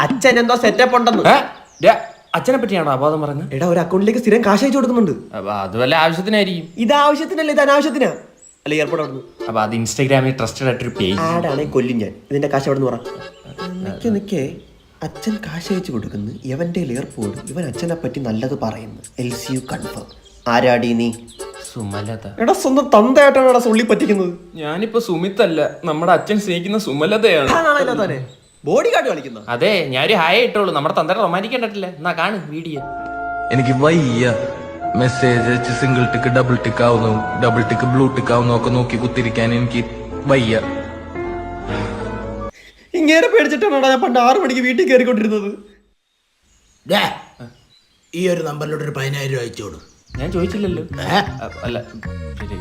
അച്ഛൻ എന്തോ സെറ്റപ്പ് ഉണ്ടെന്ന്. അച്ഛനെ പറ്റിയാണോ അബോധം പറഞ്ഞത്? എടാ ഒരു അക്കൗണ്ടിലേക്ക് സ്ഥിരം കാശ് അയച്ചു കൊടുക്കുന്നുണ്ട്. അത് വല്ല ആവശ്യത്തിനായിരിക്കും. ഇത് ആവശ്യത്തിനല്ല, ഇത് അനാവശ്യത്തിനാ. അല്ല എയർപോർട്ട് അവിടെ നിന്ന്. അപ്പൊ അത് ഇൻസ്റ്റാഗ്രാമിൽ ട്രസ്റ്റഡ് ആയിട്ടൊരു പേജ്. ആടാണെ കൊല്ലും ഞാൻ. ഇതിന്റെ കാശ് അവിടെ നിന്ന് പറ. നിക്കേ അച്ഛൻ കാശ് അയച്ചു കൊടുക്കുന്നു, ഇവന്റെ എയർപോർട്ട്, ഇവൻ അച്ഛനെ പറ്റി നല്ലത് പറയുന്നു. LCU confirm. ആരാടി നീ? സുമലത. എടാ സ്വന്തം തന്തയായിട്ടാണ് എടാ സുള്ളി പറ്റിക്കുന്നത്. ഞാനിപ്പോ സുമിത് അല്ല, നമ്മുടെ അച്ഛൻ സ്നേഹിക്കുന്ന സുമലതയാണ്. ബോഡി ഗാർഡ് കളിക്കുന്നു. അതെ, ഞാനൊരു ഹായ് ഇട്ടോളൂ. നമ്മുടെ തന്തയുടെ റൊമാൻറ്റിക് കണ്ടിട്ടില്ല. എന്നാ കാണു വീഡിയോ. എനിക്ക് വയ്യ മെസ്സേജ് അയച്ച് സിംഗിൾ ടിക്ക് ഡബിൾ ടിക്ക് ആവുന്നു, ഡബിൾ ടിക്ക് ബ്ലൂ ടിക്ക് ആവുന്നു ഒക്കെ നോക്കി കുത്തിരിക്കാൻ എനിക്ക് വയ്യ. ഇങ്ങനെ പേടിച്ചിട്ടാണ് ഞാൻ പണ്ട് 6 മണിക്ക് വീട്ടിൽ കയറിക്കൊണ്ടിരുന്നത്. ഈ ഒരു നമ്പറിലോട്ട് ഒരു 10,000 രൂപ അയച്ചോളൂ. ഞാൻ ചോദിച്ചില്ലല്ലോ. അല്ല ശരി.